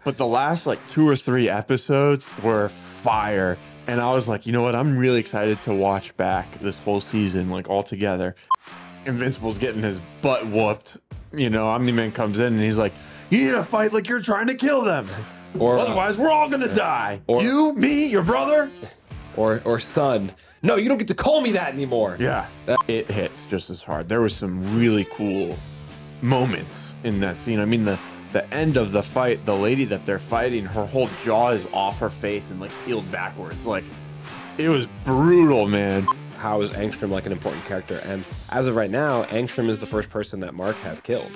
But the last like 2 or 3 episodes were fire. And I was like, you know what? I'm really excited to watch back this whole season, like all together. Invincible's getting his butt whooped. You know, Omni-Man comes in and he's like, you need to fight like you're trying to kill them. Or otherwise we're all gonna die. Or, you, me, your brother. Or son. No, you don't get to call me that anymore. Yeah, it hits just as hard. There was some really cool moments in that scene. I mean, the end of the fight, the lady that they're fighting, her whole jaw is off her face and like peeled backwards. Like, it was brutal, man. How is Angstrom like an important character? And as of right now, Angstrom is the first person that Mark has killed.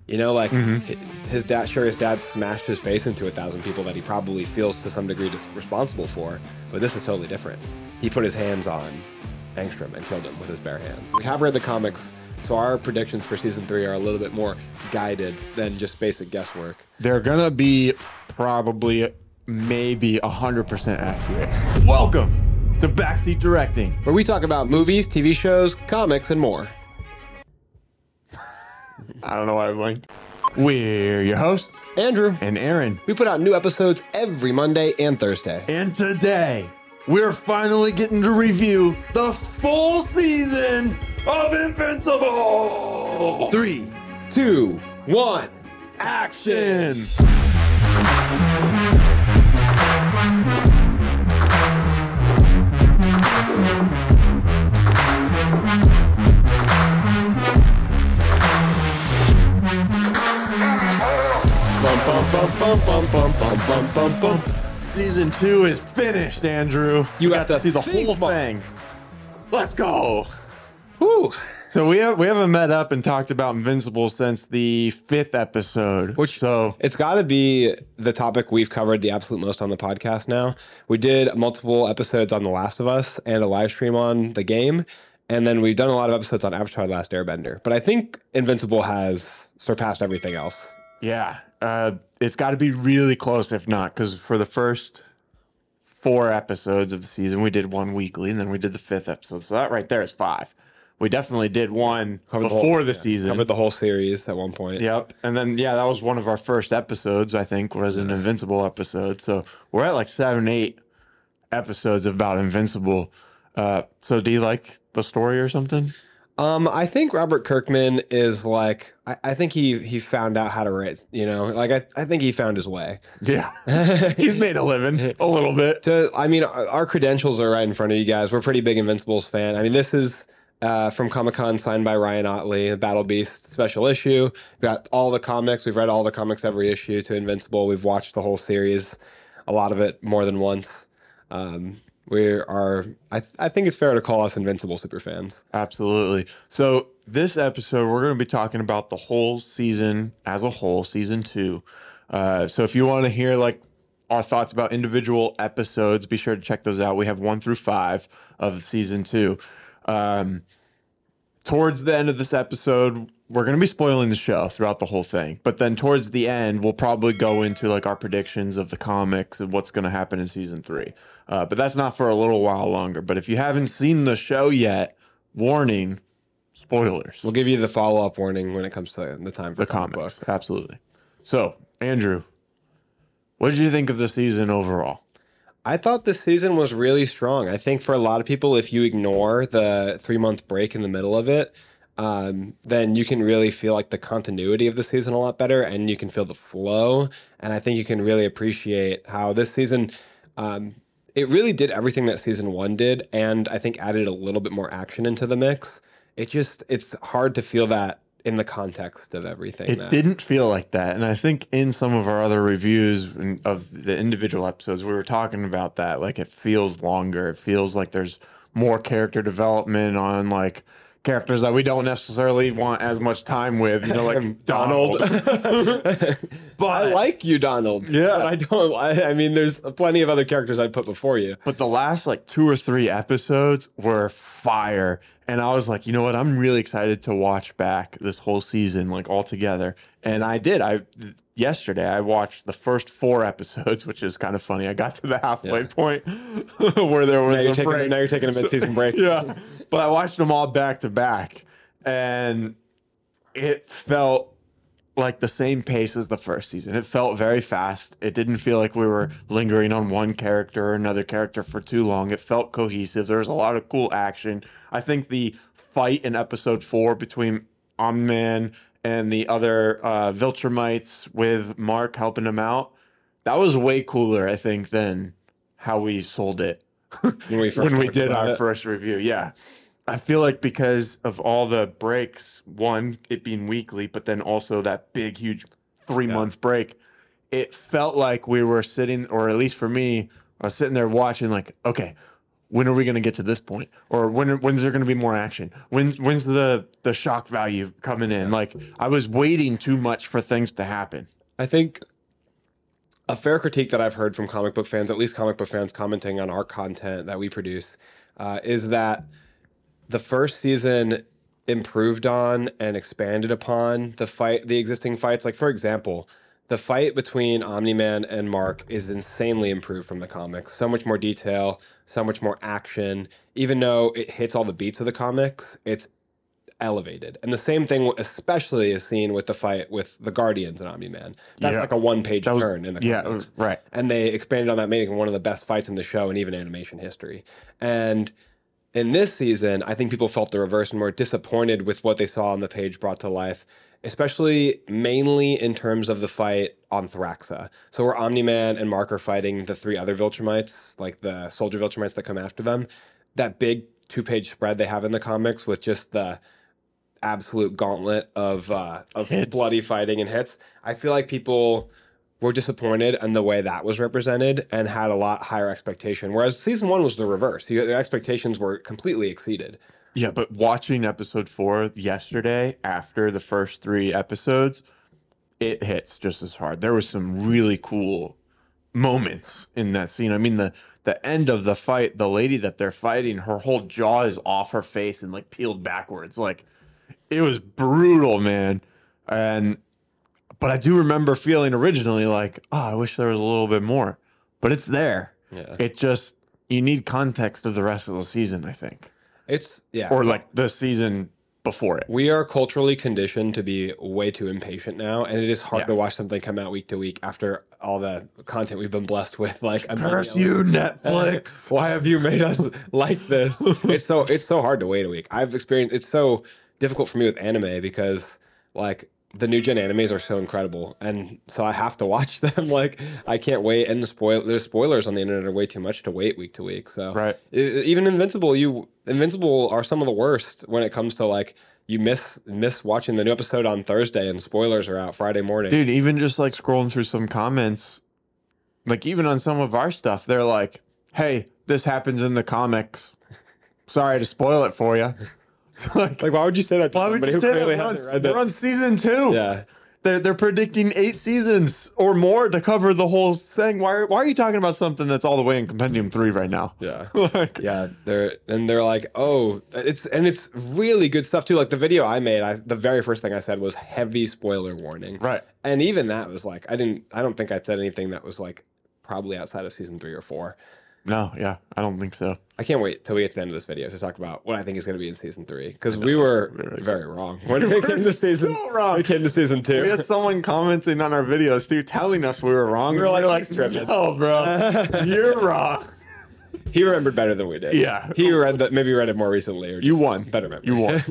You know, like his dad smashed his face into 1,000 people that he probably feels to some degree responsible for, but this is totally different. He put his hands on Angstrom and killed him with his bare hands. We have read the comics, so our predictions for season 3 are a little bit more guided than just basic guesswork. They're gonna be probably maybe 100% accurate. Welcome to Backseat Directing, where we talk about movies, TV shows, comics, and more. I don't know why I blinked. We're your hosts, Andrew and Aaron. We put out new episodes every Monday and Thursday. And today, we're finally getting to review the full season of Invincible. 3, 2, 1, action! Season 2 is finished, Andrew. You got to see the whole thing. Let's go. Woo. So we haven't met up and talked about Invincible since the 5th episode. So it's got to be the topic we've covered the absolute most on the podcast now. We did multiple episodes on The Last of Us and a live stream on the game. And then we've done a lot of episodes on Avatar: The Last Airbender. But I think Invincible has surpassed everything else. Yeah. It's got to be really close, if not, because for the first 4 episodes of the season, we did 1 weekly, and then we did the 5th episode. So that right there is 5. We definitely did one before the season. Covered the whole series at one point. Yep. And then, yeah, that was one of our first episodes, I think, was an Invincible episode. So we're at like 7, 8 episodes about Invincible. So do you like the story or something? I think Robert Kirkman is like, I think he found out how to write, you know, like I think he found his way. Yeah. He's made a living a little bit. I mean, our credentials are right in front of you guys. We're pretty big Invincibles fan. I mean, this is from Comic-Con, signed by Ryan Ottley, the Battle Beast special issue. We've got all the comics. We've read all the comics every issue to Invincible. We've watched the whole series, a lot of it more than once. I think it's fair to call us Invincible super fans. Absolutely. So this episode, we're going to be talking about the whole season as a whole, season 2. So if you want to hear like our thoughts about individual episodes, be sure to check those out. We have 1 through 5 of season 2. Towards the end of this episode, we're going to be spoiling the show throughout the whole thing. But then towards the end, we'll probably go into like our predictions of the comics and what's going to happen in season 3. But that's not for a little while longer. But if you haven't seen the show yet, warning, spoilers. We'll give you the follow-up warning when it comes to the time for the comics. Books. Absolutely. So, Andrew, what did you think of the season overall? I thought this season was really strong. I think for a lot of people, if you ignore the 3-month break in the middle of it, then you can really feel like the continuity of the season a lot better, and you can feel the flow. And I think you can really appreciate how this season, it really did everything that season 1 did, and I think added a little bit more action into the mix. It's hard to feel that in the context of everything. It didn't feel like that. And I think in some of our other reviews of the individual episodes, we were talking about that. Like, it feels longer. It feels like there's more character development on like characters that we don't necessarily want as much time with, you know, like Donald. But I like you, Donald. Yeah. I mean, there's plenty of other characters I'd put before you. But the last like 2 or 3 episodes were fire. And I was like, you know what? I'm really excited to watch back this whole season, like all together. And I did. Yesterday, I watched the first 4 episodes, which is kind of funny. I got to the halfway point where there was now you're taking a mid-season break. Yeah. But I watched them all back to back. And it felt like the same pace as the first season. It felt very fast. It didn't feel like we were lingering on one character or another character for too long. It felt cohesive. There was a lot of cool action. I think the fight in episode 4 between Omni and the other Viltrumites with Mark helping him out, that was way cooler, I think, than how we sold it When we did our first review. Yeah. I feel like because of all the breaks, one, it being weekly, but then also that big, huge 3-month break, it felt like we were sitting, or at least for me, I was sitting there watching like, okay, when are we going to get to this point? Or when's there going to be more action? When's the shock value coming in? Like, I was waiting too much for things to happen. I think a fair critique that I've heard from comic book fans, at least comic book fans commenting on our content that we produce, is that the first season improved on and expanded upon the existing fights. Like, for example, the fight between Omni-Man and Mark is insanely improved from the comics. So much more detail, so much more action. Even though it hits all the beats of the comics, it's elevated. And the same thing especially is seen with the fight with the Guardians and Omni-Man. That's like a one-page turn in the comics. Yeah, right. And they expanded on that, making it one of the best fights in the show and even animation history. And in this season, I think people felt the reverse and were disappointed with what they saw on the page brought to life, especially mainly in terms of the fight on Thraxa. So where Omni-Man and Mark are fighting the 3 other Viltrumites, like the soldier Viltrumites that come after them, that big 2-page spread they have in the comics with just the absolute gauntlet of bloody fighting and hits. I feel like people were disappointed in the way that was represented and had a lot higher expectation. Whereas season 1 was the reverse. The expectations were completely exceeded. Yeah, but watching episode 4 yesterday after the first 3 episodes, it hits just as hard. There was some really cool moments in that scene. I mean, the end of the fight, the lady that they're fighting, her whole jaw is off her face and like peeled backwards. Like, it was brutal, man. But I do remember feeling originally like, oh, I wish there was a little bit more. But it's there. Yeah. It just, you need context of the rest of the season, I think. Or like the season before it. We are culturally conditioned to be way too impatient now, and it is hard to watch something come out week to week after all the content we've been blessed with. Like, curse you, Netflix! Why have you made us like this? It's so hard to wait a week. I've experienced it's so difficult for me with anime because like the new gen animes are so incredible, and so I have to watch them. Like, I can't wait, and there's spoilers on the internet are way too much to wait week to week. So even Invincible are some of the worst when it comes to like you miss watching the new episode on Thursday and spoilers are out Friday morning. Dude, even just like scrolling through some comments, like even on some of our stuff, they're like, "Hey, this happens in the comics. Sorry to spoil it for you." like why would you say that to somebody who clearly hasn't read it? We're on season 2. Yeah. They're predicting 8 seasons or more to cover the whole thing. Why are you talking about something that's all the way in Compendium 3 right now? Yeah. Yeah. They're like, oh, it's really good stuff too. Like the video I made, the very first thing I said was heavy spoiler warning. Right. And even that was like, I don't think I'd said anything that was like probably outside of season 3 or 4. No, yeah, I don't think so. I can't wait till we get to the end of this video to talk about what I think is going to be in season 3, because we were very wrong when we came to season. So wrong. We came to season 2. We had someone commenting on our videos too, telling us we were wrong. We were like no, bro, you're wrong. He remembered better than we did. Yeah, he maybe read it more recently. Or you won. Better memory. You won.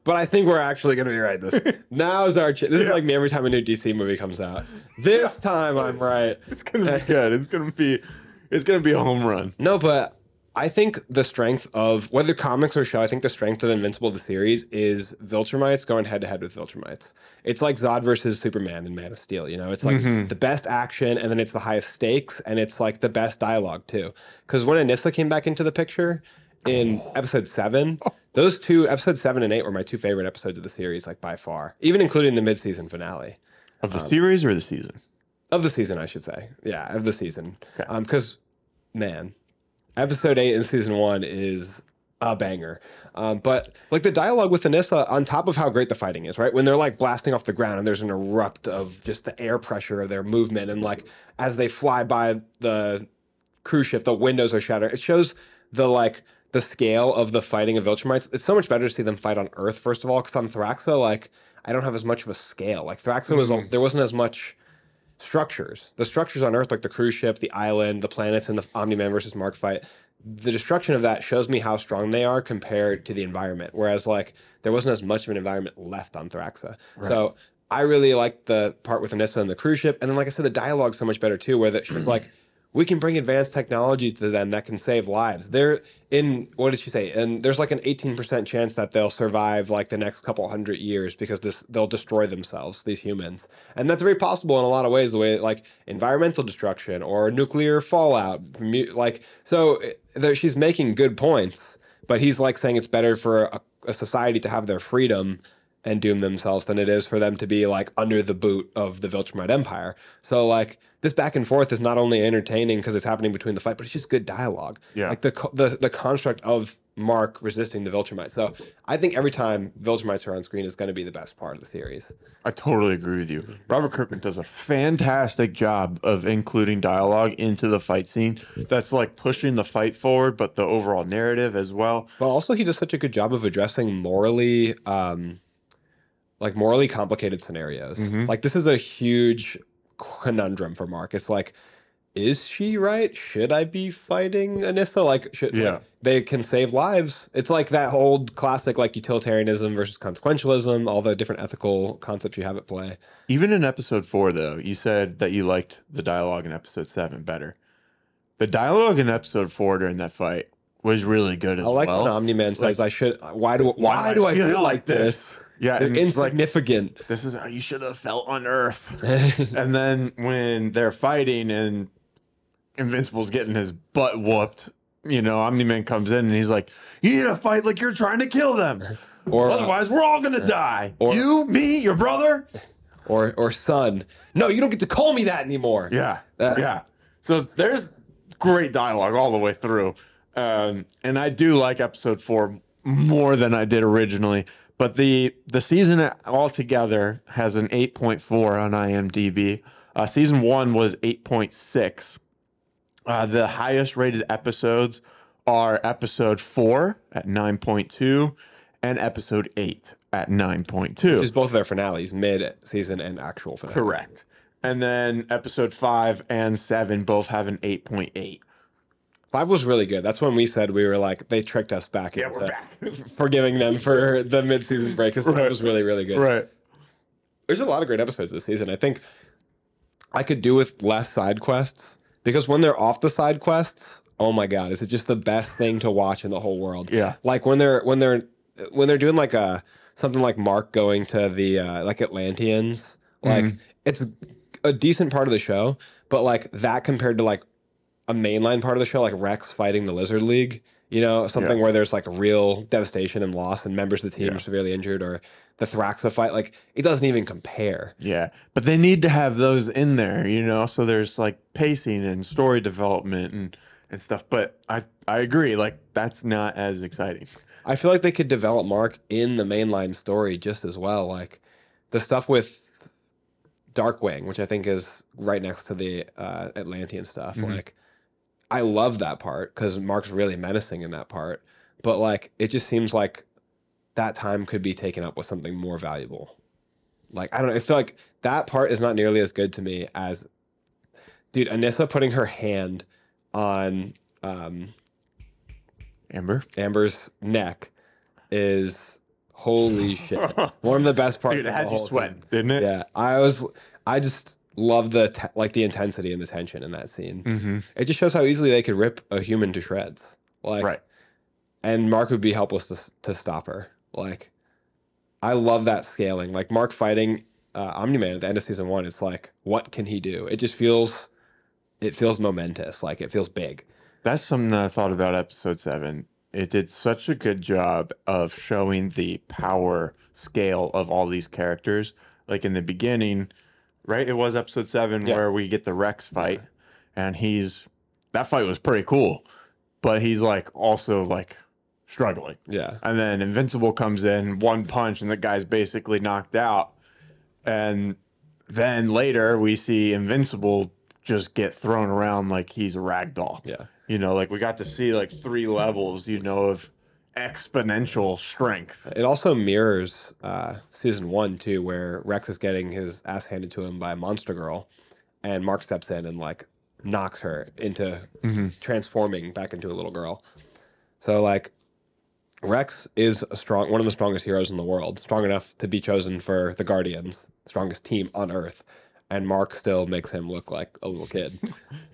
But I think we're actually going to be right. Now is our. This is like me every time a new DC movie comes out. This time I'm right. It's gonna be good. It's gonna be a home run. No, but I think the strength of whether comics or show, I think the strength of Invincible the series is Viltrumites going head to head with Viltrumites. It's like Zod versus Superman in Man of Steel. You know, it's like the best action, and then it's the highest stakes, and it's like the best dialogue too. Because when Anissa came back into the picture in episode 7, those two episodes 7 and 8 were my 2 favorite episodes of the series, like by far, even including the mid-season finale of the series or the season. Of the season, I should say. Yeah, of the season. Because, man, episode 8 in season 1 is a banger. But, like, the dialogue with Anissa, on top of how great the fighting is, right? When they're, like, blasting off the ground and there's an erupt of just the air pressure of their movement. And, like, as they fly by the cruise ship, the windows are shattered. It shows the scale of the fighting of Viltrumites. It's so much better to see them fight on Earth, first of all, because on Thraxa, like, I don't have as much of a scale. Like Thraxa was, there wasn't as much structures. The structures on Earth, like the cruise ship, the island, the planets, and the Omni-Man versus Mark fight, the destruction of that shows me how strong they are compared to the environment. Whereas like there wasn't as much of an environment left on Thraxa. Right. So I really liked the part with Anissa and the cruise ship. And then, like I said, the dialogue's so much better too, where she's like, we can bring advanced technology to them that can save lives. They're in, what did she say? And there's like an 18% chance that they'll survive like the next couple hundred years because they'll destroy themselves, these humans. And that's very possible in a lot of ways, the way like environmental destruction or nuclear fallout. Like, so she's making good points, but he's like saying it's better for a society to have their freedom and doom themselves than it is for them to be like under the boot of the Viltrumite Empire. So like this back and forth is not only entertaining because it's happening between the fight, but it's just good dialogue. Yeah. Like the construct of Mark resisting the Viltrumite. So I think every time Viltrumites are on screen is going to be the best part of the series. I totally agree with you. Robert Kirkman does a fantastic job of including dialogue into the fight scene. That's like pushing the fight forward, but the overall narrative as well. Well, also he does such a good job of addressing morally complicated scenarios. Like this is a huge conundrum for Mark. It's like, is she right? Should I be fighting Anissa? Like, like, they can save lives. It's like that old classic, like utilitarianism versus consequentialism, all the different ethical concepts you have at play. Even in episode 4, though, you said that you liked the dialogue in episode 7 better. The dialogue in episode 4 during that fight was really good as well. I like when Omni-Man says, why do I feel like this? Yeah, and it's insignificant. Like, this is how you should have felt on Earth. And then when they're fighting and Invincible's getting his butt whooped, you know, Omni-Man comes in and he's like, you need to fight like you're trying to kill them. Or otherwise we're all gonna die. Or, you, me, your brother. Or son. No, you don't get to call me that anymore. Yeah. Yeah. So there's great dialogue all the way through. And I do like episode 4 more than I did originally. But the season altogether has an 8.4 on IMDb. Season 1 was 8.6. The highest rated episodes are episode 4 at 9.2 and episode 8 at 9.2. Which is both of their finales, mid-season and actual finale. Correct. And then episode 5 and 7 both have an 8.8. 5 was really good. That's when we said we were like, they tricked us back into forgiving them for the mid-season break. Because 5 was really, really good. Right. There's a lot of great episodes this season. I think I could do with less side quests because when they're off the side quests, oh my God, is it just the best thing to watch in the whole world? Yeah. Like when they're doing like something like Mark going to the like Atlanteans, like it's a decent part of the show, but like that compared to like a mainline part of the show, like Rex fighting the Lizard League, you know, something where there's like real devastation and loss and members of the team are severely injured, or the Thraxa fight, like it doesn't even compare. Yeah, but they need to have those in there, you know, so there's like pacing and story development and stuff. But I agree, like that's not as exciting. I feel like they could develop Mark in the mainline story just as well. Like the stuff with Darkwing, which I think is right next to the Atlantean stuff, like I love that part because Mark's really menacing in that part. But like, it just seems like that time could be taken up with something more valuable. Like, I don't know. I feel like that part is not nearly as good to me as, dude, Anissa putting her hand on Amber's neck is holy shit. One of the best parts. Dude, it had you sweating, didn't it? Yeah. I just love the intensity and the tension in that scene. It just shows how easily they could rip a human to shreds. Like, and Mark would be helpless to stop her. Like, I love that scaling. Like Mark fighting Omni-Man at the end of season 1. It's like, what can he do? It just feels momentous. Like it feels big. That's something that I thought about episode 7. It did such a good job of showing the power scale of all these characters. Like in the beginning, right? It was episode 7 where we get the Rex fight, and that fight was pretty cool, but he's like also like struggling. Yeah. And then Invincible comes in, one punch, and the guy's basically knocked out. And then later we see Invincible just get thrown around like he's a rag doll. Yeah. You know, like we got to see like 3 levels, you know, of exponential strength. It also mirrors season 1 too, where Rex is getting his ass handed to him by a monster girl, and Mark steps in and like knocks her into transforming back into a little girl. So like Rex is one of the strongest heroes in the world, strong enough to be chosen for the Guardians, strongest team on Earth, and Mark still makes him look like a little kid.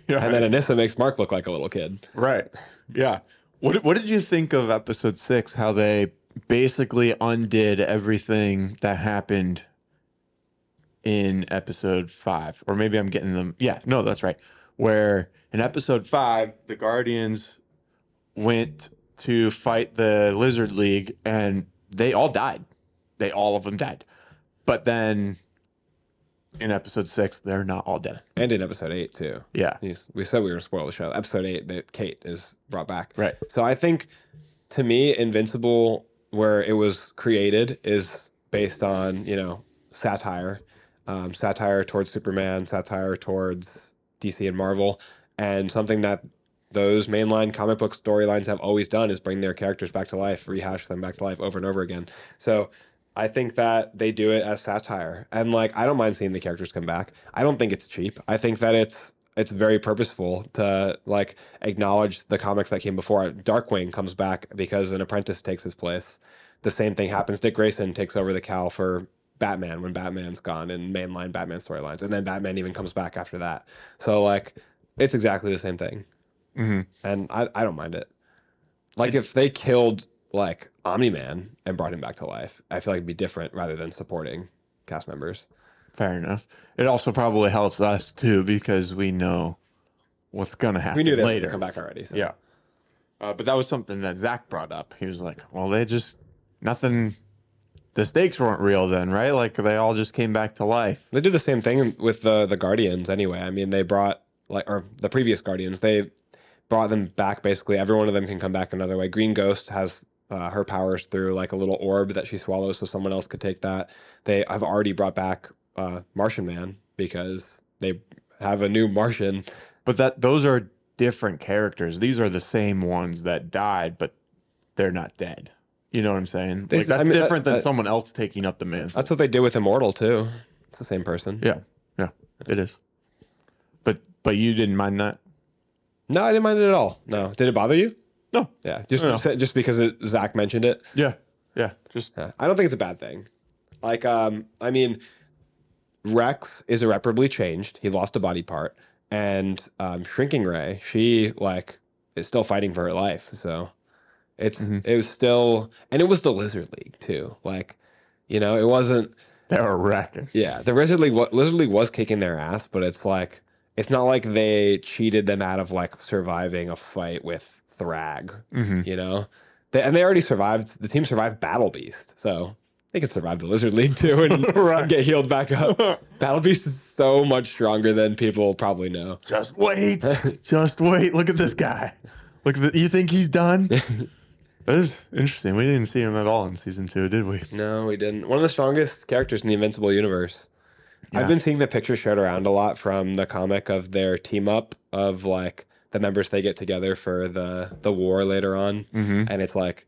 Yeah, and then Anissa makes Mark look like a little kid. Right. Yeah. What did you think of episode 6? How they basically undid everything that happened in episode 5, or maybe I'm getting them. Yeah, no, that's right. Where in episode 5, the Guardians went to fight the Lizard League, and they all died. All of them died. But then in episode 6, they're not all dead. And in episode 8 too. Yeah. We said we were going to spoil the show. Episode 8, that Kate is brought back. Right. So I think, to me, Invincible, where it was created, is based on, satire. Satire towards Superman, satire towards DC and Marvel. And something that those mainline comic book storylines have always done is bring their characters back to life, rehash them back to life over and over again. So I think that they do it as satire. And like, I don't mind seeing the characters come back. I don't think it's cheap. I think that it's very purposeful to like acknowledge the comics that came before. Darkwing comes back because an apprentice takes his place. The same thing happens. Dick Grayson takes over the cowl for Batman when Batman's gone in mainline Batman storylines. And then Batman even comes back after that. So like, it's exactly the same thing. And I don't mind it. Like if they killed like Omni-Man and brought him back to life, I feel like it'd be different rather than supporting cast members. Fair enough. It also probably helps us too because we know what's gonna happen. We knew they were later. gonna come back already. So. Yeah. But that was something that Zach brought up. He was like, "Well, they just nothing. The stakes weren't real then, right? Like they all just came back to life." They did the same thing with the Guardians anyway. I mean, they brought or the previous Guardians. They brought them back. Basically, every one of them can come back another way. Green Ghost has her powers through like a little orb that she swallows, so someone else could take that. They have already brought back Martian Man because they have a new Martian. But those are different characters. These are the same ones that died, but they're not dead. You know what I'm saying? Like that's different than someone else taking up the mantle. That's what they did with Immortal too. It's the same person. Yeah, it is. But you didn't mind that? No, I didn't mind it at all. No, did it bother you? No. Yeah, just because Zach mentioned it. Yeah. I don't think it's a bad thing. Like, I mean, Rex is irreparably changed. He lost a body part, and Shrinking Ray, she like is still fighting for her life. So it was still, and it was the Lizard League too. Like, it wasn't. They were wrecking. Yeah, the Lizard League was kicking their ass, but it's like it's not like they cheated them out of like surviving a fight with Thrag. They already survived. The team survived Battle Beast, so they could survive the Lizard League too and, and get healed back up. Battle Beast is so much stronger than people probably know. Just wait. Just wait. Look at this guy. You think he's done? That is interesting. We didn't see him at all in season 2, did we? No, we didn't. One of the strongest characters in the Invincible universe. Yeah. I've been seeing the picture shared around a lot from the comic of their team up of like the members they get together for the war later on. And it's like,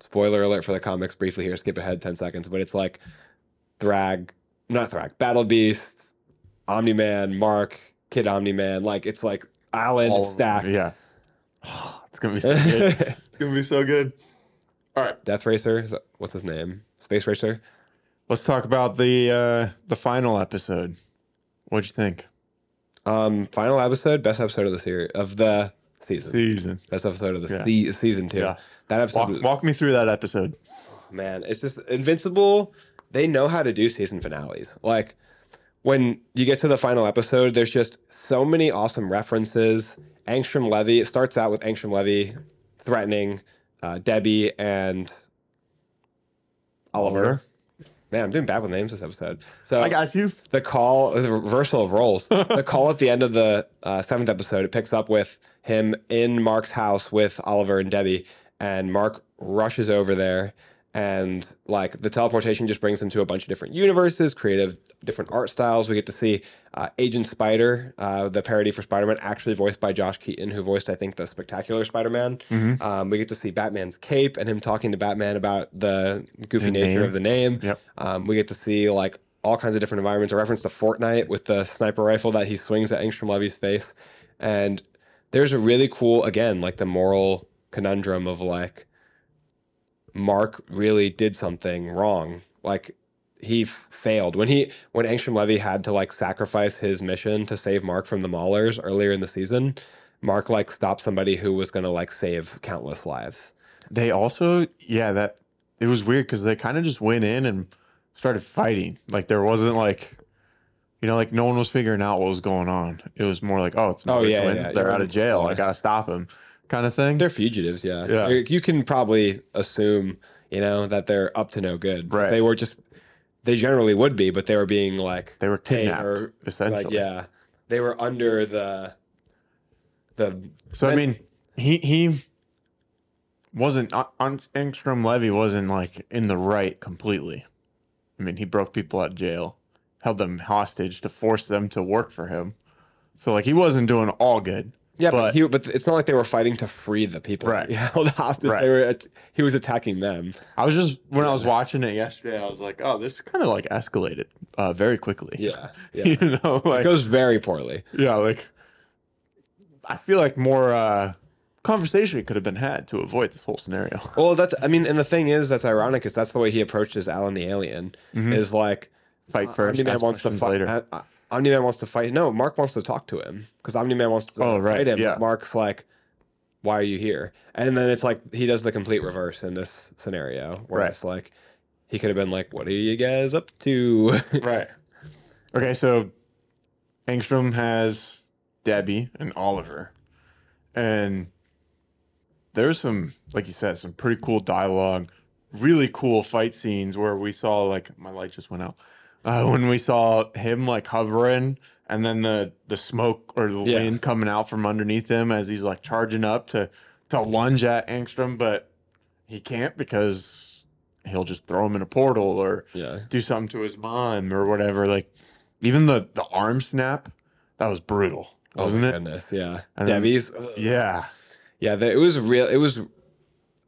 spoiler alert for the comics briefly here, skip ahead 10 seconds, but it's like Battle Beast, Omni-Man, Mark, Kid Omni-Man, like it's like Alan stacked. Yeah. It's gonna be so good. It's gonna be so good. All right. Death Racer, what's his name? Space Racer. Let's talk about the final episode. What'd you think? Final episode, best episode of the season. Best episode of the season 2. Yeah. That episode. Walk me through that episode. Oh, man, it's just Invincible. They know how to do season finales. Like when you get to the final episode, there's just so many awesome references. Angstrom Levy. It starts out with Angstrom Levy threatening Debbie and Oliver. Man, I'm doing bad with names this episode. So I got you. The reversal of roles. The call at the end of the 7th episode, it picks up with him in Mark's house with Oliver and Debbie, and Mark rushes over there, And like the teleportation just brings him to a bunch of different universes, creative different art styles. We get to see Agent Spider, the parody for Spider-Man, actually voiced by Josh Keaton, who voiced, I think, the Spectacular Spider-Man. We get to see Batman's cape and him talking to Batman about the goofy His nature name. of the name. Yep. We get to see like all kinds of different environments, a reference to Fortnite with the sniper rifle that he swings at Angstrom Levy's face. And there's a really cool, again, like the moral conundrum of like, Mark really did something wrong. Like he failed when Angstrom Levy had to like sacrifice his mission to save Mark from the Maulers earlier in the season. Mark like stopped somebody who was going to like save countless lives. They also, that it was weird because they kind of just went in and started fighting. Like there wasn't like, like no one was figuring out what was going on. It was more like, oh, it's Mother Twins. They're out of jail. I gotta stop him, kind of thing. They're fugitives. Yeah. You can probably assume, that they're up to no good. Right. They generally would be, but they were being like they were kidnapped, essentially. Like, they were under the. So I mean, he wasn't Angstrom Levy wasn't like in the right completely. I mean, he broke people out of jail, held them hostage to force them to work for him. So like he wasn't doing all good. Yeah, but it's not like they were fighting to free the people. Right. He held hostage. Right. He was attacking them. I was just when I was watching it yesterday, I was like, oh, this kind of like escalated very quickly. Yeah. Like it goes very poorly. Yeah, like I feel like more conversation could have been had to avoid this whole scenario. Well, and the thing is, that's ironic, is that's the way he approaches Alan the Alien. Is like fight first, Omni-Man wants to fight later. Omni-Man wants to fight. No, Mark wants to talk to him because Omni-Man wants to fight him. Yeah. But Mark's like, why are you here? And then it's like he does the complete reverse in this scenario where it's like he could have been like, what are you guys up to? Right. Okay, so Angstrom has Debbie and Oliver. And there's some, like you said, some pretty cool dialogue, really cool fight scenes where we saw, like, my light just went out. When we saw him like hovering and then the smoke or the wind coming out from underneath him as he's like charging up to lunge at Angstrom, but he can't because he'll just throw him in a portal or do something to his mom or whatever. Like even the arm snap, that was brutal, wasn't it? Goodness, yeah. And Debbie's, yeah. It was real. It was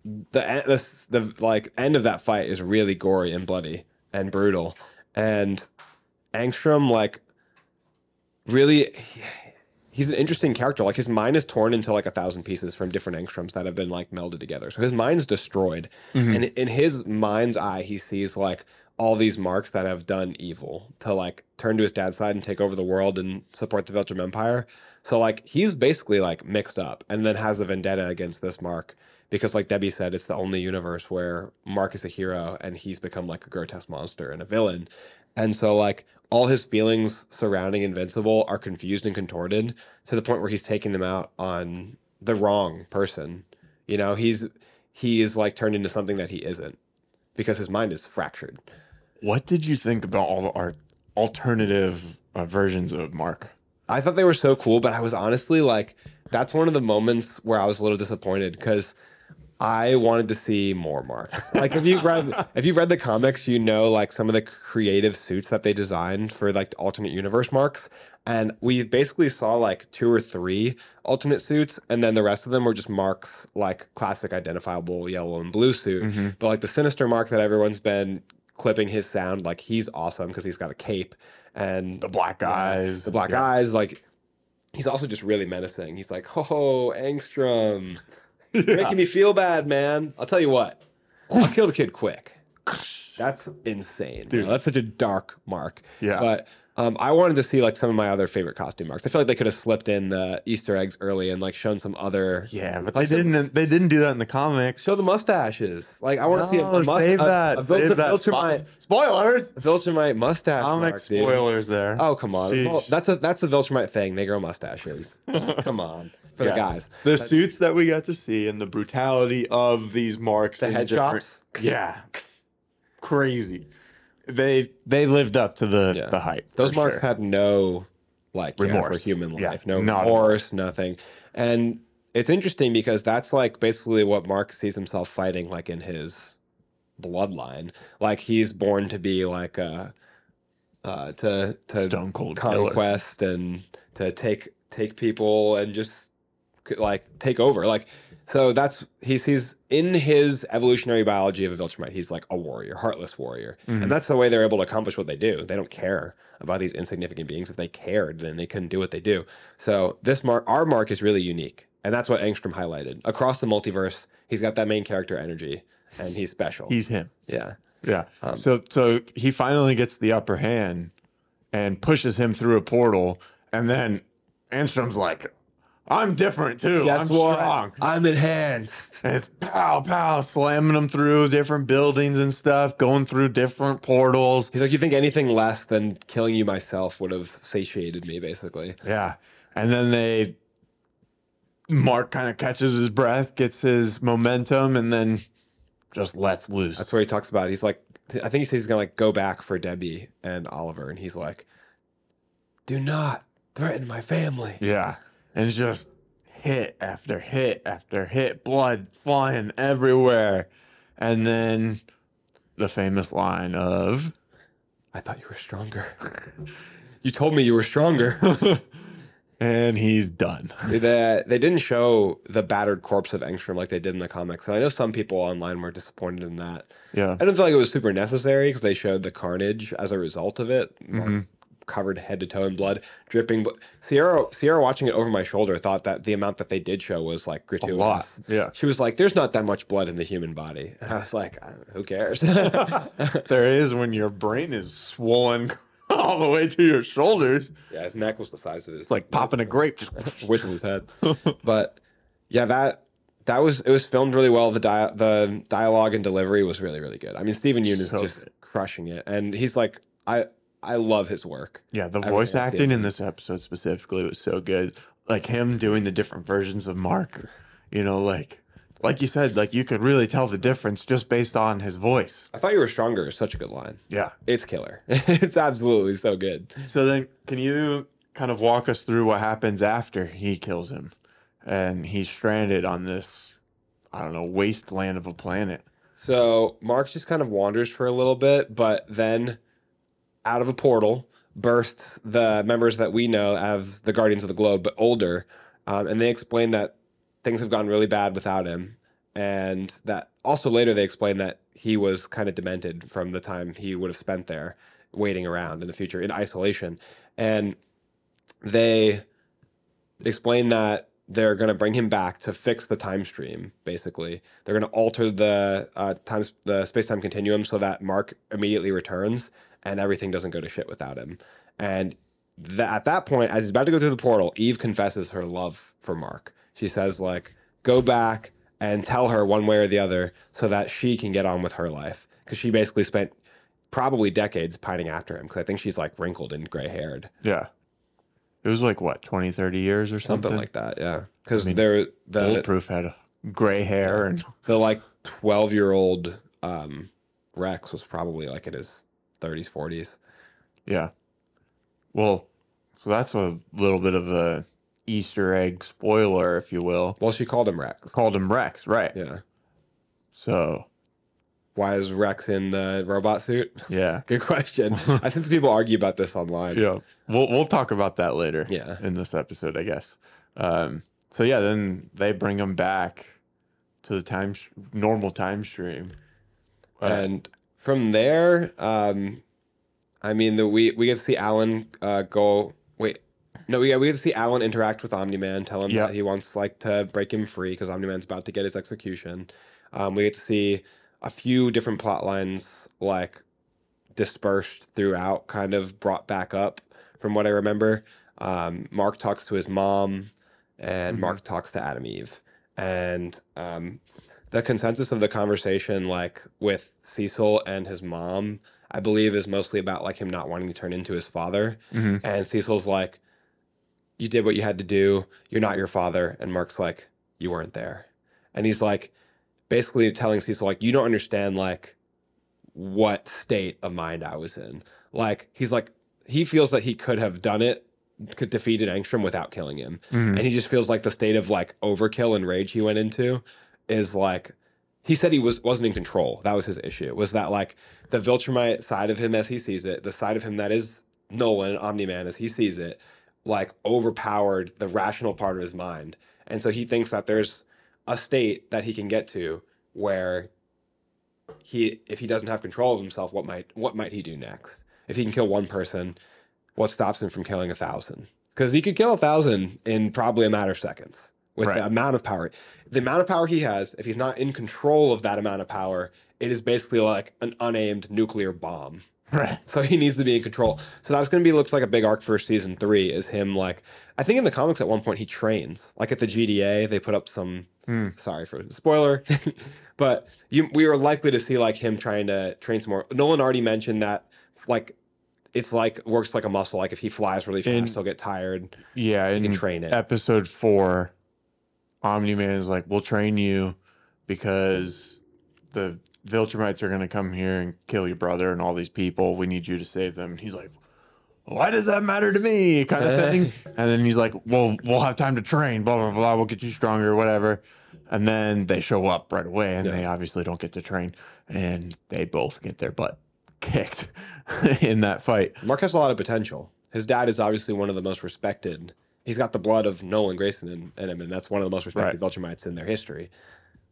the like end of that fight is really gory and bloody and brutal. And Angstrom, like, really, he's an interesting character. Like, his mind is torn into, like, 1,000 pieces from different Angstroms that have been, like, melded together. So his mind's destroyed. And in his mind's eye, he sees, like, all these marks that have done evil to, like, turn to his dad's side and take over the world and support the Viltrum Empire. So, like, he's basically, like, mixed up and then has a vendetta against this Mark. Because like Debbie said, it's the only universe where Mark is a hero and he's become like a grotesque monster and a villain. And so like all his feelings surrounding Invincible are confused and contorted to the point where he's taking them out on the wrong person. He is like turned into something that he isn't because his mind is fractured. What did you think about all the alternative versions of Mark? I thought they were so cool, but I was honestly like, that's one of the moments where I was a little disappointed because I wanted to see more Marks. Like if you've read the comics, like some of the creative suits that they designed for like the alternate universe Marks. And we basically saw like 2 or 3 alternate suits, and then the rest of them were just Marks, like classic identifiable yellow and blue suit. But like the Sinister Mark that everyone's been clipping his sound, like he's awesome because he's got a cape and the black eyes. The black eyes, like he's also just really menacing. He's like, ho, Angstrom. You're making me feel bad, man. I'll tell you what. I'll kill the kid quick. That's insane. Dude. That's such a dark Mark. Yeah. But I wanted to see like some of my other favorite costume Marks. I feel like they could have slipped in the Easter eggs early and like shown some other. Yeah, but they didn't do that in the comics. Show the mustaches. Like I want to see save that. Spoilers. Viltrumite mustache. Comic Mark, spoilers there. Oh come on. Sheesh. That's the Viltrumite thing. They grow mustaches. Come on. For the guys. The suits that we got to see and the brutality of these Marks. The head chops. Yeah. Crazy. They lived up to the hype. Those Marks had no like remorse for human life. No remorse, nothing. And it's interesting because that's like basically what Mark sees himself fighting like in his bloodline. Like he's born to be like a to Stone cold killer. conquest and to take people and just like take over. Like so that's he sees in his evolutionary biology of a Viltrumite, he's like a warrior, heartless warrior. And that's the way they're able to accomplish what they do. They don't care about these insignificant beings. If they cared, then they couldn't do what they do. So this our Mark is really unique. And that's what Angstrom highlighted. Across the multiverse, he's got that main character energy and he's special. He's him. Yeah. Yeah. So he finally gets the upper hand and pushes him through a portal. And then Anstrom's like, I'm different too. Guess I'm what? strong. I'm enhanced. And it's pow, pow, slamming him through different buildings and stuff, going through different portals. He's like, you think anything less than killing you myself would have satiated me, basically. Yeah. And then Mark kind of catches his breath, gets his momentum, and then just lets loose. That's where he talks about, he's like, I think he says he's going to like go back for Debbie and Oliver. And he's like, do not threaten my family. Yeah. And it's just hit after hit after hit, blood flying everywhere. And then the famous line of, I thought you were stronger. You told me you were stronger. and he's done. They didn't show the battered corpse of Angstrom like they did in the comics. And I know some people online were disappointed in that. Yeah. I don't feel like it was super necessary because they showed the carnage as a result of it. Mark covered head to toe in blood, dripping. Sierra watching it over my shoulder thought that the amount that they did show was like gratuitous. A lot. Yeah. She was like, there's not that much blood in the human body. And I was like, who cares? There is when your brain is swollen all the way to your shoulders. Yeah, his neck was the size of his. It's like popping a grape, just width of his head. But yeah, it was filmed really well. The dialogue and delivery was really, really good. I mean, Steven Yeun is just crushing it, and he's like, I love his work. Yeah, the voice acting in this episode specifically was so good. Like him doing the different versions of Mark, you know, like you said, like you could really tell the difference just based on his voice. I thought you were stronger is such a good line. Yeah. It's killer. It's absolutely so good. So then can you kind of walk us through what happens after he kills him and he's stranded on this, I don't know, wasteland of a planet? So Mark just kind of wanders for a little bit, but then out of a portal bursts the members that we know as the Guardians of the Globe, but older. And they explain that things have gone really bad without him. And that also later they explain that he was kind of demented from the time he would have spent there waiting around in the future in isolation. And they explain that they're going to bring him back to fix the time stream, basically. They're going to alter the space-time continuum so that Mark immediately returns and everything doesn't go to shit without him. And at that point, as he's about to go through the portal, Eve confesses her love for Mark. She says, like, go back and tell her one way or the other so that she can get on with her life. Because she basically spent probably decades pining after him, because I think she's, like, wrinkled and gray-haired. Yeah. It was like, what, 20, 30 years or something? Something like that, yeah. Because Bulletproof had gray hair. And the, like, 12-year-old Rex was probably, like, in his 30s, 40s. Yeah. Well, so that's a little bit of a Easter egg spoiler, if you will. Well, she called him Rex. Called him Rex, right. Yeah. So why is Rex in the robot suit? Yeah. Good question. I sense people argue about this online. Yeah. We'll talk about that later. Yeah. In this episode, I guess. So yeah, then they bring him back to the normal time stream. And from there, I mean, we get to see Alan we get to see Alan interact with Omni-Man, tell him that he wants like to break him free because Omni-Man's about to get his execution. We get to see a few different plot lines like dispersed throughout, kind of brought back up from what I remember. Mark talks to his mom, and Mark talks to Adam Eve, and the consensus of the conversation, like with Cecil and his mom, I believe is mostly about like him not wanting to turn into his father. And Cecil's like, you did what you had to do. You're not your father. And Mark's like, you weren't there. And he's like, basically telling Cecil, like, you don't understand like what state of mind I was in. Like, he's like, he feels that he could have done it, could defeated Angstrom without killing him. And he just feels like the state of like overkill and rage he went into is like he said he wasn't in control. That was his issue. Was that like the Viltrumite side of him as he sees it, the side of him that is Nolan, Omni-Man as he sees it, like overpowered the rational part of his mind. And so he thinks that there's a state that he can get to where if he doesn't have control of himself, what might he do next? If he can kill one person, what stops him from killing 1,000? Because he could kill 1,000 in probably a matter of seconds with the amount of power. The amount of power he has, if he's not in control of that amount of power, it is basically like an unaimed nuclear bomb. Right. So he needs to be in control. So that's going to looks like a big arc for season 3 is him like, I think in the comics at one point he trains. Like at the GDA, they put up some, sorry for the spoiler, but we were likely to see like him trying to train some more. Nolan already mentioned that like, it's like works like a muscle. Like if he flies really fast, he'll get tired. Yeah, he can train it. Episode 4, Omni-Man is like, we'll train you because the Viltrumites are going to come here and kill your brother and all these people. We need you to save them. And he's like, why does that matter to me? Kind of thing. And then he's like, well, we'll have time to train, blah, blah, blah. We'll get you stronger, whatever. And then they show up right away and they obviously don't get to train. And they both get their butt kicked in that fight. Mark has a lot of potential. His dad is obviously one of the most respected. He's got the blood of Nolan Grayson in him, and that's one of the most respected Viltrumites in their history.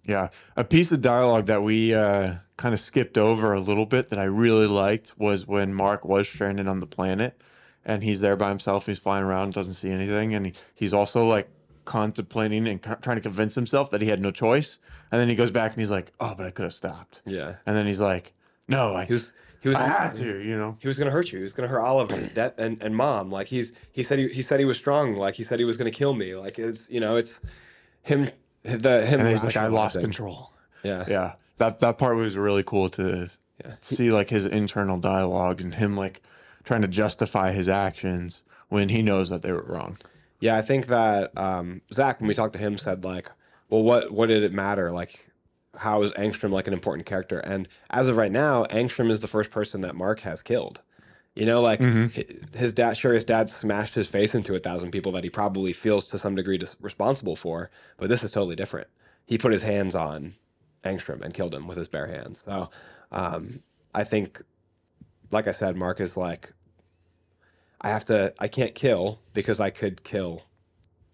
Yeah. A piece of dialogue that we kind of skipped over a little bit that I really liked was when Mark was stranded on the planet and he's there by himself. He's flying around, doesn't see anything. And he's also like contemplating and trying to convince himself that he had no choice. And then he goes back and he's like, oh, but I could have stopped. Yeah. And then he's like, no, I had to, you know. He was going to hurt you. He was going to hurt Oliver and Mom. Like he said he was strong. Like he said he was going to kill me. Like it's, you know, it's him. And he's like, I lost control. Yeah. Yeah. That part was really cool to see like his internal dialogue and him like trying to justify his actions when he knows that they were wrong. Yeah. I think that Zach, when we talked to him, said like, well, what did it matter? Like, how is Angstrom like an important character? And as of right now, Angstrom is the first person that Mark has killed. You know, like his dad smashed his face into 1,000 people that he probably feels to some degree responsible for. But this is totally different. He put his hands on Angstrom and killed him with his bare hands. So I think, like I said, Mark is like, I can't kill because I could kill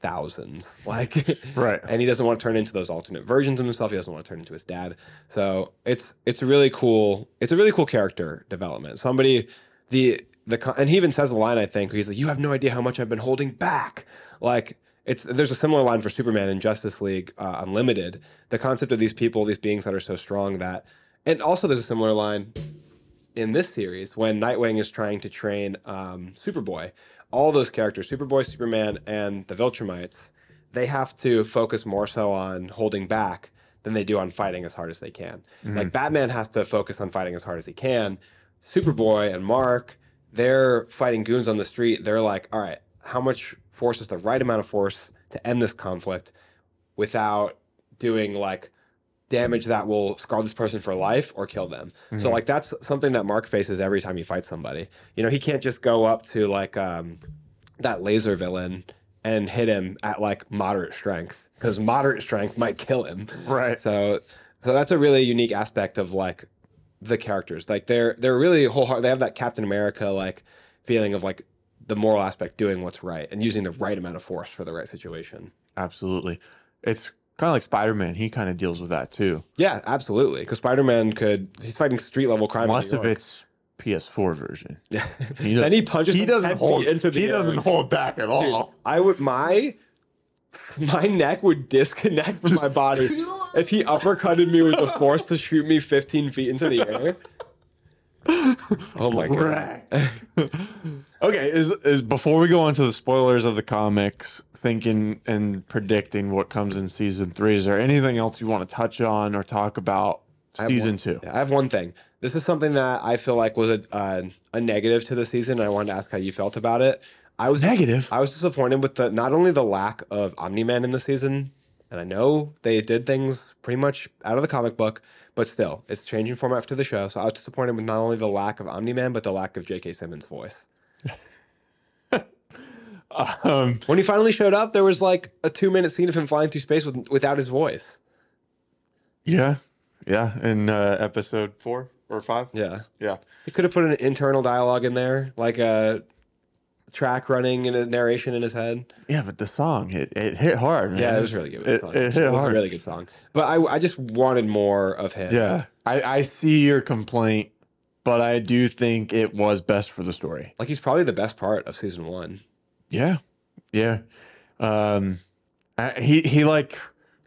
thousands. Like, right. And he doesn't want to turn into those alternate versions of himself. He doesn't want to turn into his dad. So it's a really cool character development. Somebody. And he even says a line, I think, where he's like, you have no idea how much I've been holding back. Like there's a similar line for Superman in Justice League Unlimited. The concept of these people, these beings that are so strong that, and also there's a similar line in this series when Nightwing is trying to train Superboy. All those characters, Superboy, Superman, and the Viltrumites, they have to focus more so on holding back than they do on fighting as hard as they can. Like Batman has to focus on fighting as hard as he can. Superboy and Mark, they're fighting goons on the street. They're like, all right, how much force is the right amount of force to end this conflict without doing like damage that will scar this person for life or kill them? So like that's something that Mark faces every time he fights somebody. You know, he can't just go up to like that laser villain and hit him at like moderate strength because moderate strength might kill him. Right. So that's a really unique aspect of like the characters. Like they're really wholehearted. They have that Captain America like feeling of like the moral aspect, doing what's right and using the right amount of force for the right situation. Absolutely. It's kind of like Spider-Man. He kind of deals with that too. Yeah, absolutely. Because Spider-Man he's fighting street level crime. Unless if it's PS4 version. Yeah. Then he punches. He doesn't hold into the He air. doesn't hold back at all. Dude, my neck would disconnect from my body if he uppercutted me with the force to shoot me 15 feet into the air. Oh my god. Okay, is before we go on to the spoilers of the comics, thinking and predicting what comes in season 3, is there anything else you want to touch on or talk about season 2? I have one thing. This is something that I feel like was a negative to the season. I wanted to ask how you felt about it. I was disappointed with not only the lack of Omni-Man in the season, and I know they did things pretty much out of the comic book, but still, it's changing format for the show. So I was disappointed with not only the lack of Omni-Man, but the lack of J.K. Simmons' voice. When he finally showed up, there was like a 2-minute scene of him flying through space without his voice. Yeah. Yeah, in episode 4 or 5. Yeah. Yeah. He could have put an internal dialogue in there, like a track running in his narration in his head. Yeah, but the song, it hit hard, man. Yeah, it was really good. It hit was hard. a really good song. But I just wanted more of him. Yeah, I see your complaint, but I do think it was best for the story. Like, he's probably the best part of season 1. Yeah, yeah. He like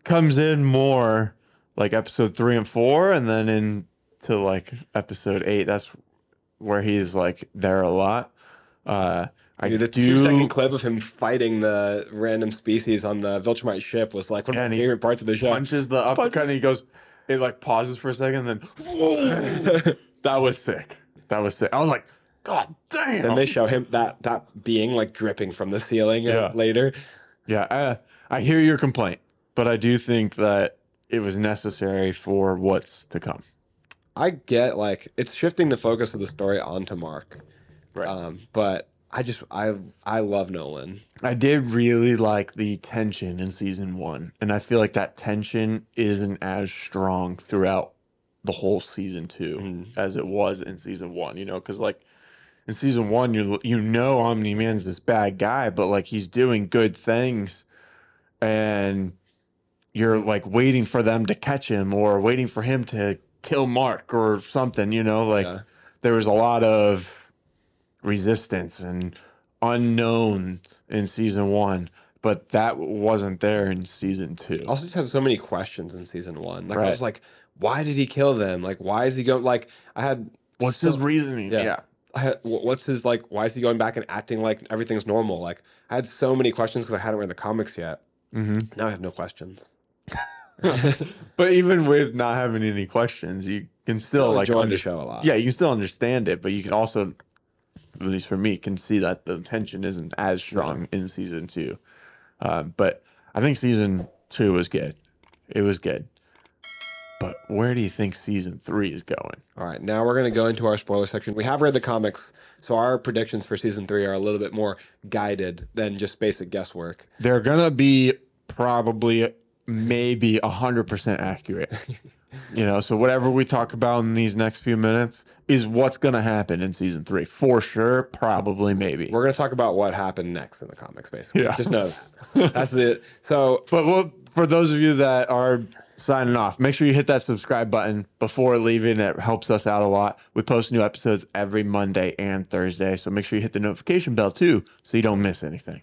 comes in more like episode 3 and 4, and then into like episode 8. That's where he's like there a lot. Dude, the 2-second clip of him fighting the random species on the Viltrumite ship was like one of my favorite parts of the show. Punches the uppercut and he goes, it like pauses for a second, and then that was sick. That was sick. I was like, God damn. Then they show him that being like dripping from the ceiling later. Yeah, I hear your complaint, but I do think that it was necessary for what's to come. I get like it's shifting the focus of the story onto Mark, Right. but I love Nolan. I did really like the tension in season 1, and I feel like that tension isn't as strong throughout the whole season 2 as it was in season 1. You know, because like in season 1, you know Omni-Man's this bad guy, but like he's doing good things, and you're like waiting for them to catch him or waiting for him to kill Mark or something. You know, like there was a lot of resistance and unknown in season 1, but that wasn't there in season 2. Also, just had so many questions in season 1. Like I was like, why did he kill them? Like, why is he going? Like, I had what's his reasoning? Yeah. I had, what's his like? Why is he going back and acting like everything's normal? Like, I had so many questions because I hadn't read the comics yet. Now I have no questions. But even with not having any questions, you can still like enjoy the show a lot. Yeah, you can still understand it, but you can also, at least for me, can see that the tension isn't as strong in season 2. But I think season 2 was good. It was good. But where do you think season 3 is going? All right, now we're going to go into our spoiler section. We have read the comics, so our predictions for season 3 are a little bit more guided than just basic guesswork. They're going to be probably maybe 100% accurate. You know, so whatever we talk about in these next few minutes is what's going to happen in season 3. For sure, probably, maybe. We're going to talk about what happened next in the comics, basically. Yeah. Just know that. That's it. So, But for those of you that are signing off, make sure you hit that subscribe button before leaving. It helps us out a lot. We post new episodes every Monday and Thursday, so make sure you hit the notification bell too so you don't miss anything.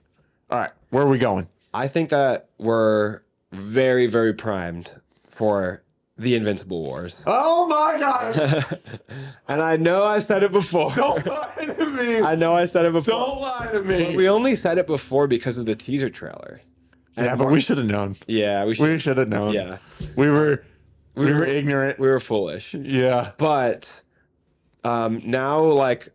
All right, where are we going? I think that we're very, very primed for the Invincible Wars. Oh my God! And I know I said it before. Don't lie to me! I know I said it before. Don't lie to me! But we only said it before because of the teaser trailer. Yeah, but we should have known. Yeah, We should have known. Yeah. We were ignorant. We were foolish. Yeah. But now, like,